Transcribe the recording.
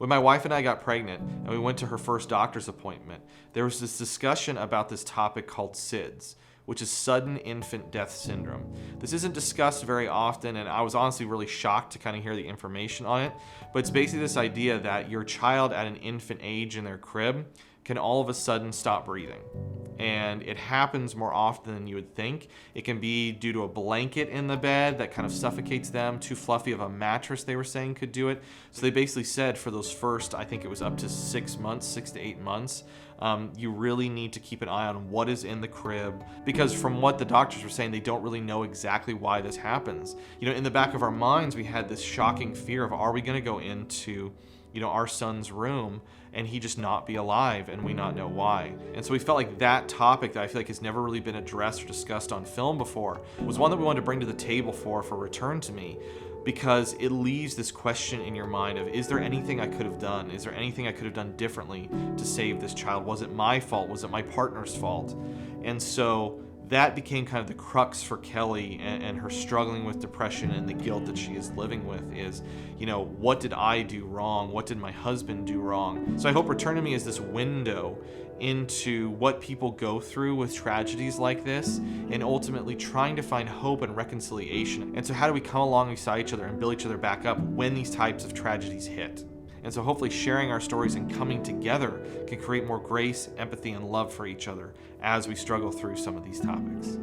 When my wife and I got pregnant and we went to her first doctor's appointment, there was this discussion about this topic called SIDS, which is sudden infant death syndrome. This isn't discussed very often, and I was honestly really shocked to kind of hear the information on it, but it's basically this idea that your child at an infant age in their crib can all of a sudden stop breathing. And it happens more often than you would think. It can be due to a blanket in the bed that kind of suffocates them. Too fluffy of a mattress, they were saying, could do it. So they basically said for those first, I think it was up to 6 months, 6 to 8 months, you really need to keep an eye on what is in the crib, because from what the doctors were saying, they don't really know exactly why this happens. You know, in the back of our minds, we had this shocking fear of, are we going to go into, you know, our son's room and he just not be alive and we not know why? And so we felt like that topic that I feel like has never really been addressed or discussed on film before was one that we wanted to bring to the table for Return to Me, because it leaves this question in your mind of, is there anything I could have done? Is there anything I could have done differently to save this child? Was it my fault? Was it my partner's fault? And so that became kind of the crux for Kelli and her struggling with depression and the guilt that she is living with is, you know, what did I do wrong? What did my husband do wrong? So I hope Return to Me is this window into what people go through with tragedies like this and ultimately trying to find hope and reconciliation. And so how do we come alongside each other and build each other back up when these types of tragedies hit? And so hopefully sharing our stories and coming together can create more grace, empathy, and love for each other as we struggle through some of these topics.